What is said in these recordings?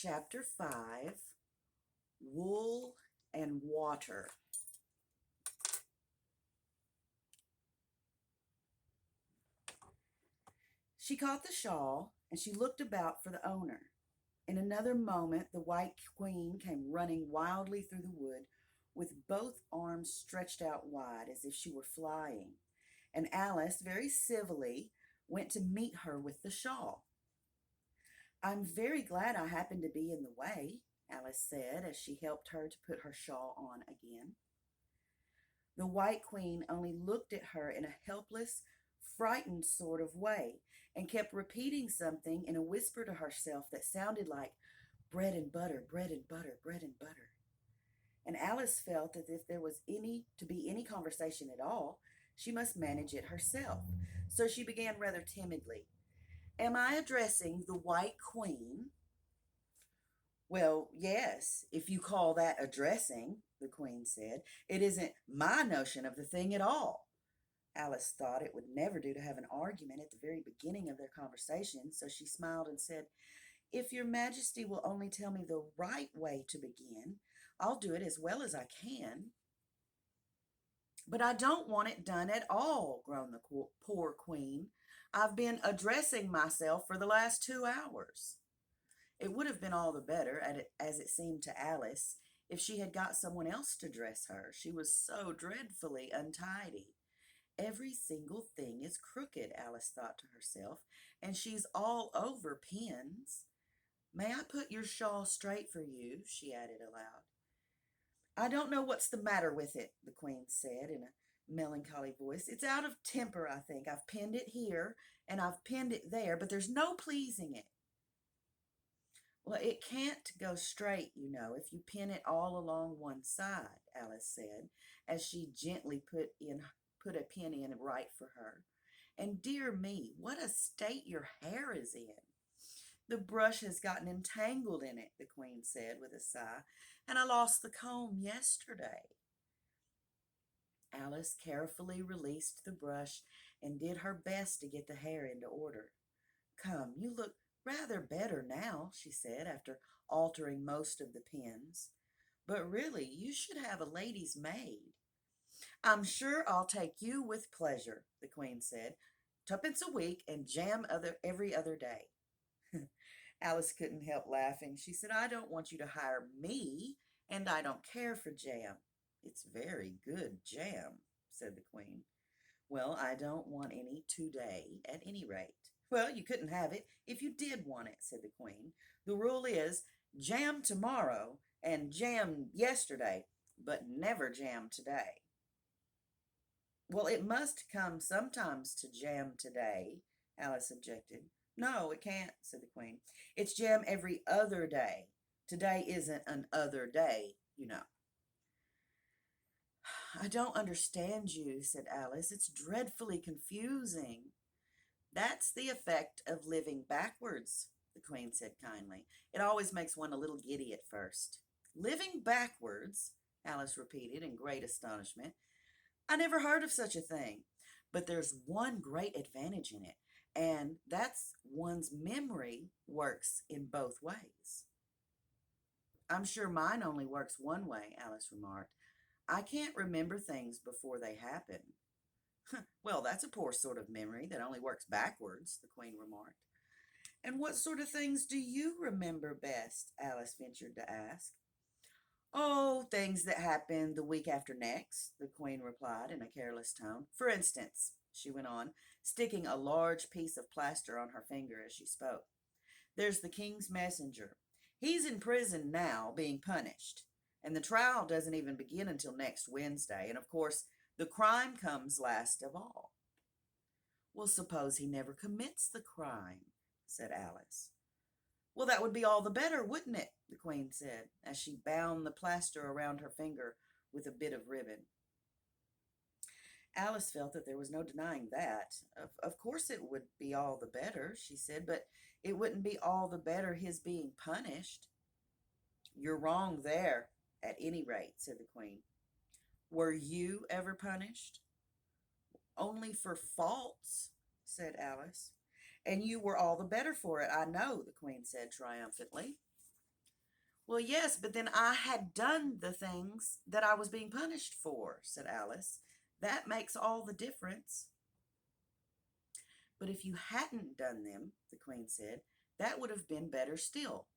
Chapter 5, Wool and Water. She caught the shawl, and she looked about for the owner. In another moment the White Queen came running wildly through the wood, with both arms stretched out wide as if she were flying, and Alice very civilly went to meet her with the shawl. "I'm very glad I happened to be in the way," Alice said as she helped her to put her shawl on again. The White Queen only looked at her in a helpless, frightened sort of way, and kept repeating something in a whisper to herself that sounded like bread and butter, bread and butter, bread and butter. And Alice felt that if there was to be any conversation at all, she must manage it herself. So she began rather timidly. "Am I addressing the White Queen?" "Well, yes, if you call that addressing," the Queen said. "It isn't my notion of the thing at all." Alice thought it would never do to have an argument at the very beginning of their conversation, so she smiled and said, "If your Majesty will only tell me the right way to begin, I'll do it as well as I can." "But I don't want it done at all," groaned the poor Queen. "I've been addressing myself for the last 2 hours." It would have been all the better, as it seemed to Alice, if she had got someone else to dress her. She was so dreadfully untidy. "Every single thing is crooked," Alice thought to herself, "and she's all over pins. May I put your shawl straight for you?" she added aloud. "I don't know what's the matter with it," the Queen said in a melancholy voice. "It's out of temper, I think. I've pinned it here, and I've pinned it there, but there's no pleasing it." "Well, it can't go straight, you know, if you pin it all along one side," Alice said, as she gently put a pin in right for her. "And dear me, what a state your hair is in!" "The brush has gotten entangled in it," the Queen said with a sigh, "and I lost the comb yesterday." Alice carefully released the brush and did her best to get the hair into order. "Come, you look rather better now," she said, after altering most of the pins. "But really, you should have a lady's maid." "I'm sure I'll take you with pleasure," the Queen said. "Tuppence a week and jam every other day." Alice couldn't help laughing. She said, "I don't want you to hire me, and I don't care for jam." "It's very good jam," said the Queen. "Well, I don't want any today, at any rate." "Well, you couldn't have it if you did want it," said the Queen. "The rule is jam tomorrow and jam yesterday, but never jam today." "Well, it must come sometimes to jam today," Alice objected. "No, it can't," said the Queen. "It's jam every other day. Today isn't an other day, you know." "I don't understand you," said Alice. "It's dreadfully confusing." "That's the effect of living backwards," the Queen said kindly. "It always makes one a little giddy at first." "Living backwards?" Alice repeated in great astonishment. "I never heard of such a thing. But there's one great advantage in it, and that's one's memory works in both ways." "I'm sure mine only works one way," Alice remarked. "I can't remember things before they happen." "Well, that's a poor sort of memory that only works backwards," the Queen remarked. "And what sort of things do you remember best?" Alice ventured to ask. "Oh, things that happened the week after next," the Queen replied in a careless tone. "For instance," she went on, sticking a large piece of plaster on her finger as she spoke, "there's the King's messenger. He's in prison now, being punished, and the trial doesn't even begin until next Wednesday, and of course the crime comes last of all." "Well, suppose he never commits the crime," said Alice. "Well, that would be all the better, wouldn't it?" the Queen said, as she bound the plaster around her finger with a bit of ribbon. Alice felt that there was no denying that. Of course it would be all the better," she said, "but it wouldn't be all the better his being punished." "You're wrong there, at any rate," said the Queen. "Were you ever punished?" "Only for faults," said Alice. "And you were all the better for it, I know," the Queen said triumphantly. Well, yes, but then I had done the things that I was being punished for, said Alice. That makes all the difference. But if you hadn't done them, the queen said, that would have been better still.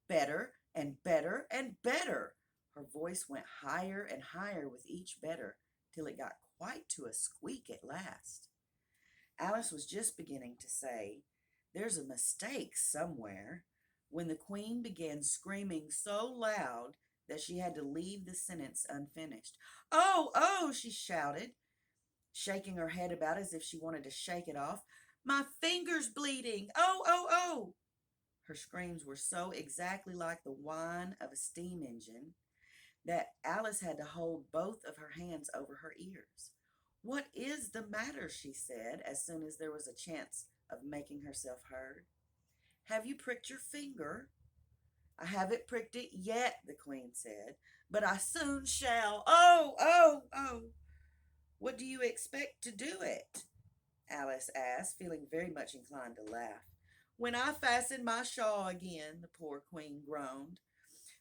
Better and better and better. Her voice went higher and higher with each better, till it got quite to a squeak at last. Alice was just beginning to say, there's a mistake somewhere, when the queen began screaming so loud that she had to leave the sentence unfinished. Oh, oh, she shouted, shaking her head about as if she wanted to shake it off. My finger's bleeding. Oh, oh, oh. Her screams were so exactly like the whine of a steam engine that Alice had to hold both of her hands over her ears. What is the matter? She said, as soon as there was a chance of making herself heard. Have you pricked your finger? I haven't pricked it yet, the queen said, but I soon shall. Oh, oh, oh. What do you expect to do it? Alice asked, feeling very much inclined to laugh. When I fasten my shawl again, the poor queen groaned.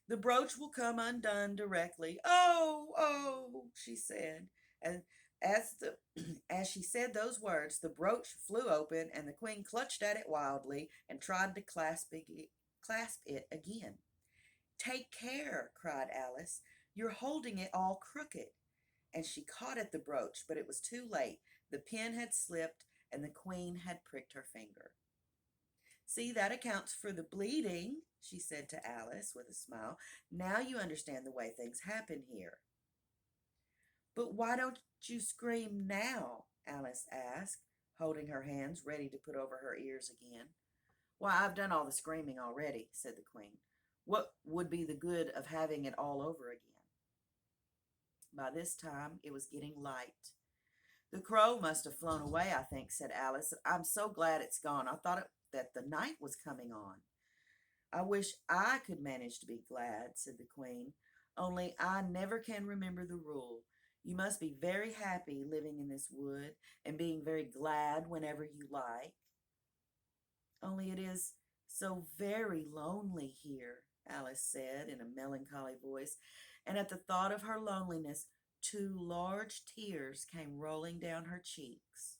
The brooch will come undone directly. Oh, oh, she said. And as she said those words, the brooch flew open, and the queen clutched at it wildly and tried to clasp it again. Take care, cried Alice. You're holding it all crooked. And she caught at the brooch, but it was too late. The pin had slipped, and the queen had pricked her finger. See, that accounts for the bleeding, she said to Alice with a smile. Now you understand the way things happen here. But why don't you scream now? Alice asked, holding her hands ready to put over her ears again. Why, I've done all the screaming already, said the queen. What would be the good of having it all over again? By this time it was getting light. The crow must have flown away, I think, said Alice. I'm so glad it's gone. I thought that the night was coming on. I wish I could manage to be glad, said the queen. Only I never can remember the rule. You must be very happy living in this wood and being very glad whenever you like. Only it is so very lonely here, Alice said in a melancholy voice, and at the thought of her loneliness, two large tears came rolling down her cheeks.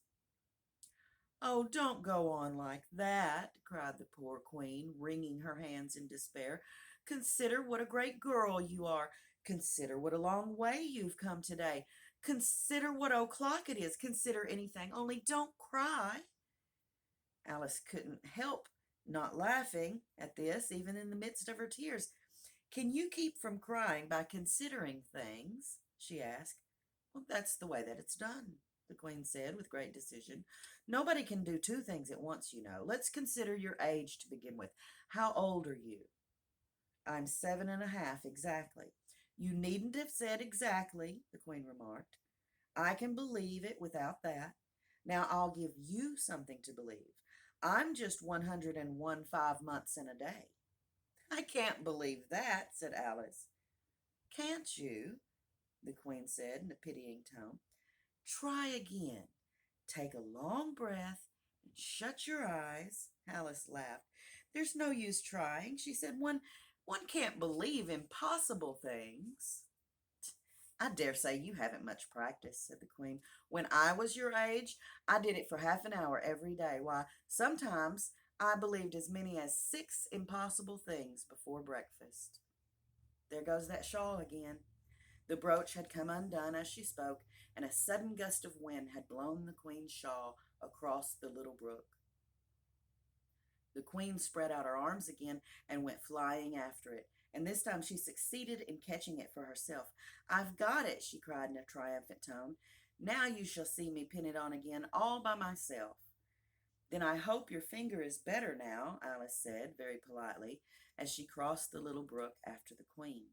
Oh, don't go on like that, cried the poor queen, wringing her hands in despair. Consider what a great girl you are. Consider what a long way you've come today. Consider what o'clock it is. Consider anything, only don't cry. Alice couldn't help not laughing at this, even in the midst of her tears. Can you keep from crying by considering things? She asked. Well, that's the way that it's done, the queen said with great decision. Nobody can do two things at once, you know. Let's consider your age to begin with. How old are you? I'm 7.5 exactly. You needn't have said exactly, the queen remarked. I can believe it without that. Now I'll give you something to believe. I'm just 101 5 months and a day. I can't believe that, said Alice. Can't you? The queen said in a pitying tone. Try again. Take a long breath and shut your eyes. Alice laughed. There's no use trying, she said. One can't believe impossible things. I dare say you haven't much practice, said the queen. When I was your age, I did it for half an hour every day. Why, sometimes I believed as many as 6 impossible things before breakfast. There goes that shawl again. The brooch had come undone as she spoke, and a sudden gust of wind had blown the queen's shawl across the little brook. The queen spread out her arms again and went flying after it, and this time she succeeded in catching it for herself. I've got it, she cried in a triumphant tone. Now you shall see me pin it on again all by myself. Then I hope your finger is better now, Alice said very politely, as she crossed the little brook after the queen.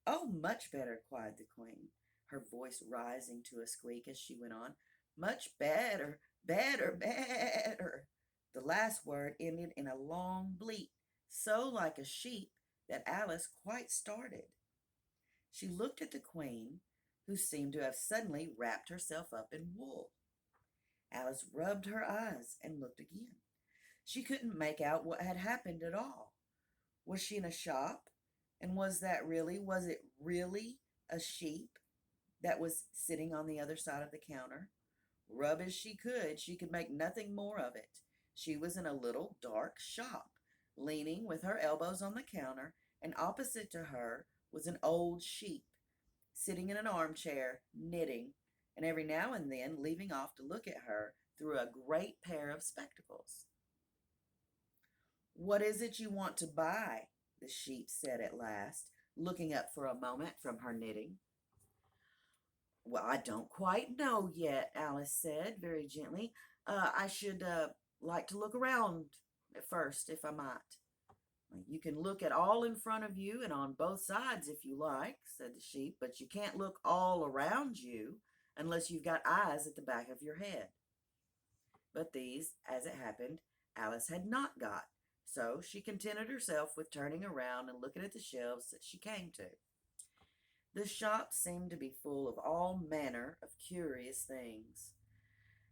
Oh, much better, cried the queen, her voice rising to a squeak as she went on. Much better, better, better. The last word ended in a long bleat, so like a sheep that Alice quite started. She looked at the queen, who seemed to have suddenly wrapped herself up in wool. Alice rubbed her eyes and looked again. She couldn't make out what had happened at all. Was she in a shop? And was it really a sheep that was sitting on the other side of the counter? Rub as she could make nothing more of it. She was in a little dark shop, leaning with her elbows on the counter, and opposite to her was an old sheep, sitting in an armchair, knitting, and every now and then leaving off to look at her through a great pair of spectacles. What is it you want to buy? The sheep said at last, looking up for a moment from her knitting. Well, I don't quite know yet, Alice said very gently. I should like to look around at first, if I might. You can look at all in front of you and on both sides if you like, said the sheep, but you can't look all around you unless you've got eyes at the back of your head. But these, as it happened, Alice had not got, so she contented herself with turning around and looking at the shelves that she came to. The shop seemed to be full of all manner of curious things.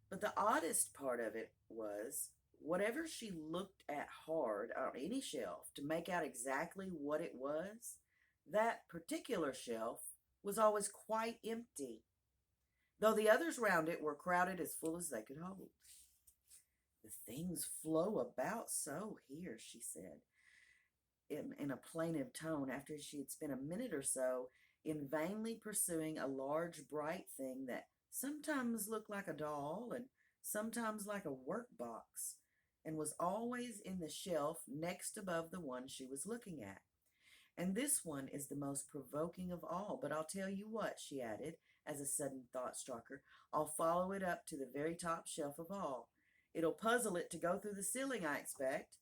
But the oddest part of it was, whatever she looked at hard on any shelf to make out exactly what it was, that particular shelf was always quite empty, though the others round it were crowded as full as they could hold. The things flow about so here, she said, in a plaintive tone, after she had spent a minute or so in vainly pursuing a large bright thing that sometimes looked like a doll and sometimes like a workbox, and was always in the shelf next above the one she was looking at. And this one is the most provoking of all, but I'll tell you what, she added, as a sudden thought struck her, I'll follow it up to the very top shelf of all. It'll puzzle it to go through the ceiling, I expect.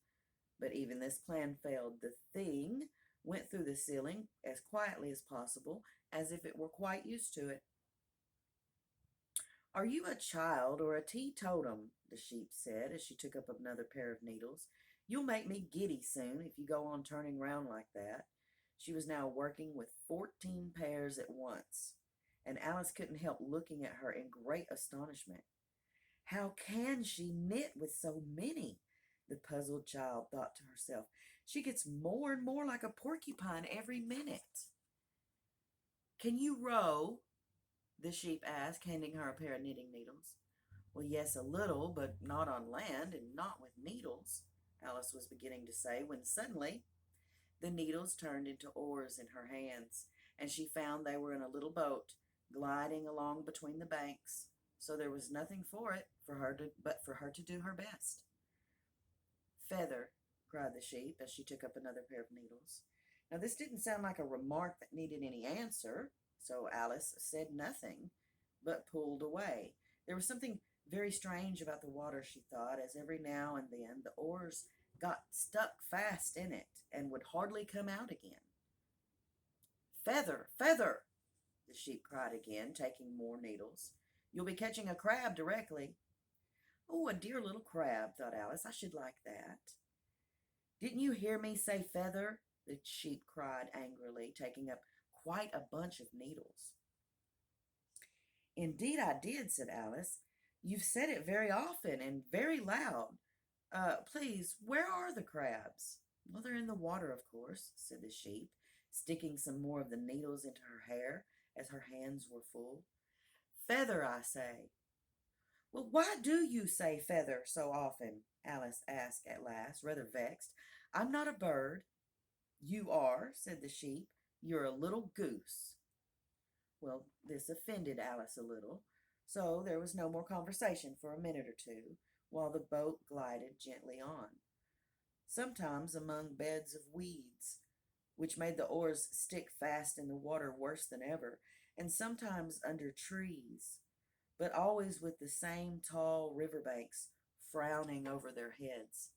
But even this plan failed. The thing went through the ceiling as quietly as possible, as if it were quite used to it. Are you a child or a teetotum? The sheep said as she took up another pair of needles. You'll make me giddy soon if you go on turning round like that. She was now working with 14 pairs at once, and Alice couldn't help looking at her in great astonishment. How can she knit with so many? The puzzled child thought to herself. She gets more and more like a porcupine every minute. Can you row? The sheep asked, handing her a pair of knitting needles. Well, yes, a little, but not on land and not with needles, Alice was beginning to say, when suddenly the needles turned into oars in her hands, and she found they were in a little boat gliding along between the banks. So there was nothing for it but for her to do her best. Feather, cried the sheep as she took up another pair of needles. Now this didn't sound like a remark that needed any answer, so Alice said nothing, but pulled away. There was something very strange about the water, she thought, as every now and then the oars got stuck fast in it and would hardly come out again. Feather, Feather, the sheep cried again, taking more needles. You'll be catching a crab directly. Oh, a dear little crab, thought Alice. I should like that. Didn't you hear me say feather? The sheep cried angrily, taking up quite a bunch of needles. Indeed I did, said Alice. You've said it very often and very loud. Please, where are the crabs? Well, they're in the water, of course, said the sheep, sticking some more of the needles into her hair as her hands were full. Feather, I say. Well, why do you say feather so often? Alice asked at last, rather vexed. I'm not a bird. You are, said the sheep. You're a little goose. Well, this offended Alice a little, so there was no more conversation for a minute or two, while the boat glided gently on, sometimes among beds of weeds, which made the oars stick fast in the water worse than ever, and sometimes under trees, but always with the same tall river banks frowning over their heads.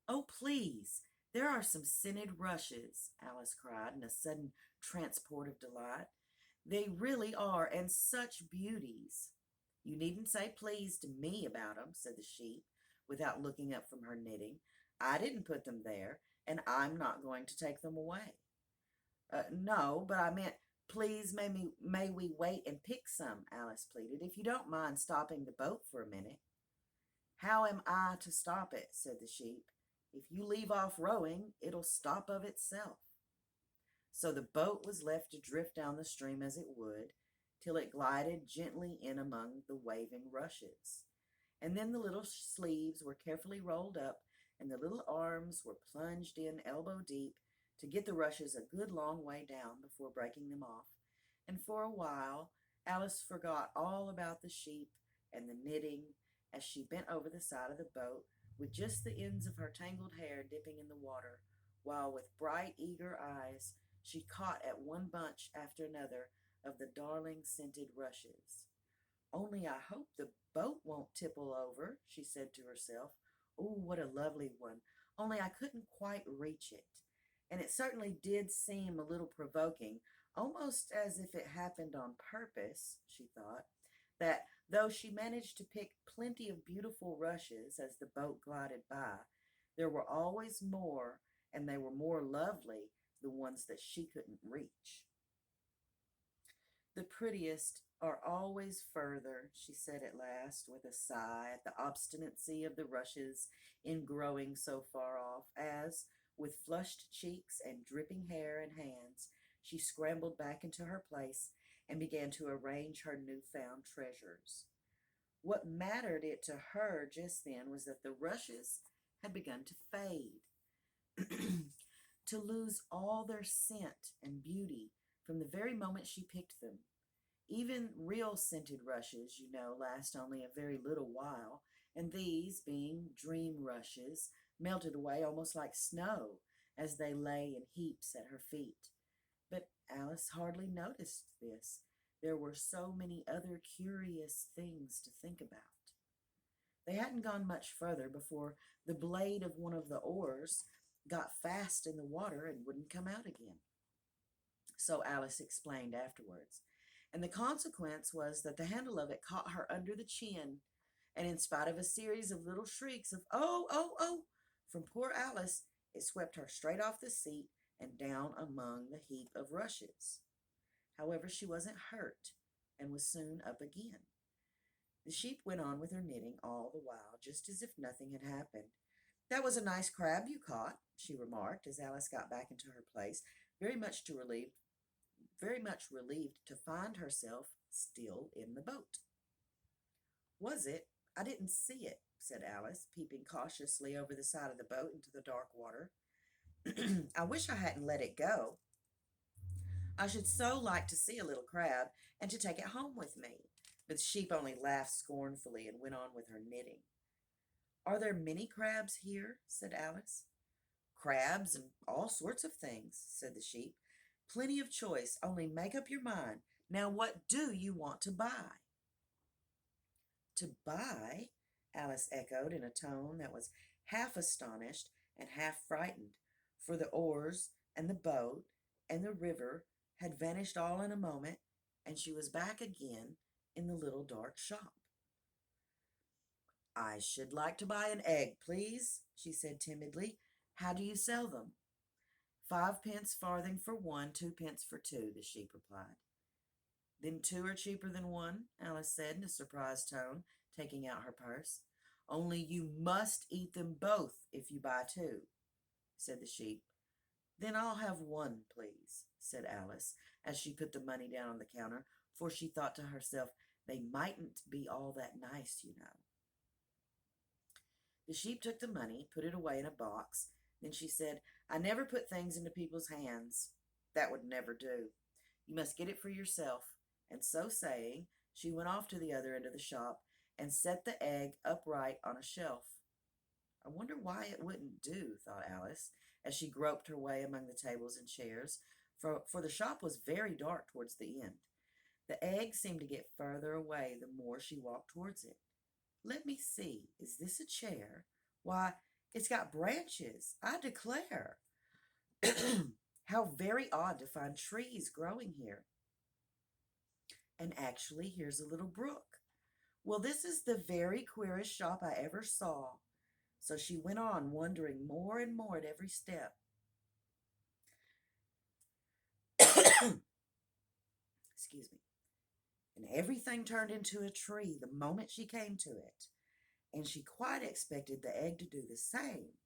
Oh, please, there are some scented rushes, Alice cried in a sudden transport of delight. They really are, and such beauties. You needn't say please to me about 'em, said the sheep, without looking up from her knitting. I didn't put them there, and I'm not going to take them away. No, but I meant, please may we wait and pick some, Alice pleaded, if you don't mind stopping the boat for a minute. How am I to stop it? Said the sheep. If you leave off rowing, it'll stop of itself." So the boat was left to drift down the stream as it would, till it glided gently in among the waving rushes. And then the little sleeves were carefully rolled up, and the little arms were plunged in elbow deep to get the rushes a good long way down before breaking them off. And for a while Alice forgot all about the sheep and the knitting as she bent over the side of the boat with just the ends of her tangled hair dipping in the water, while with bright, eager eyes she caught at one bunch after another of the darling scented rushes. "Only I hope the boat won't tipple over," she said to herself. "Oh, what a lovely one! Only I couldn't quite reach it." And it certainly did seem a little provoking, almost as if it happened on purpose, she thought, that though she managed to pick plenty of beautiful rushes as the boat glided by, there were always more, and they were more lovely, the ones that she couldn't reach. "The prettiest are always further," she said at last, with a sigh at the obstinacy of the rushes in growing so far off, as, with flushed cheeks and dripping hair and hands, she scrambled back into her place and began to arrange her new-found treasures. What mattered it to her just then was that the rushes had begun to fade, to lose all their scent and beauty from the very moment she picked them. Even real scented rushes, last only a very little while, and these, being dream rushes, melted away almost like snow as they lay in heaps at her feet. But Alice hardly noticed this. There were so many other curious things to think about. They hadn't gone much further before the blade of one of the oars got fast in the water and wouldn't come out again. So Alice explained afterwards. And the consequence was that the handle of it caught her under the chin, and in spite of a series of little shrieks of "Oh, oh, oh!" from poor Alice, it swept her straight off the seat and down among the heap of rushes. However, she wasn't hurt, and was soon up again. The sheep went on with her knitting all the while, just as if nothing had happened. "That was a nice crab you caught," she remarked, as Alice got back into her place, very much relieved to find herself still in the boat. "Was it? I didn't see it," said Alice, peeping cautiously over the side of the boat into the dark water. "I wish I hadn't let it go. I should so like to see a little crab, and to take it home with me." But the sheep only laughed scornfully and went on with her knitting. "Are there many crabs here?" said Alice. "Crabs and all sorts of things," said the sheep. "Plenty of choice, only make up your mind. Now what do you want to buy?" "To buy?" Alice echoed in a tone that was half astonished and half frightened, for the oars and the boat and the river had vanished all in a moment, and she was back again in the little dark shop. "I should like to buy an egg, please," she said timidly. "How do you sell them?" "5 pence farthing for one, 2 pence for two," the sheep replied. "Then two are cheaper than one?" Alice said in a surprised tone, taking out her purse. "Only you must eat them both if you buy two," said the sheep. "Then I'll have one, please," said Alice, as she put the money down on the counter, for she thought to herself, "They mightn't be all that nice." The sheep took the money, put it away in a box. Then she said, "I never put things into people's hands. That would never do. You must get it for yourself." And so saying, she went off to the other end of the shop and set the egg upright on a shelf. "I wonder why it wouldn't do," thought Alice, as she groped her way among the tables and chairs, for the shop was very dark towards the end. The egg seemed to get further away the more she walked towards it. "Let me see, is this a chair? Why, it's got branches, I declare. How very odd to find trees growing here. And actually, here's a little brook. Well, this is the very queerest shop I ever saw." So she went on, wondering more and more at every step. Excuse me. And everything turned into a tree the moment she came to it, and she quite expected the egg to do the same.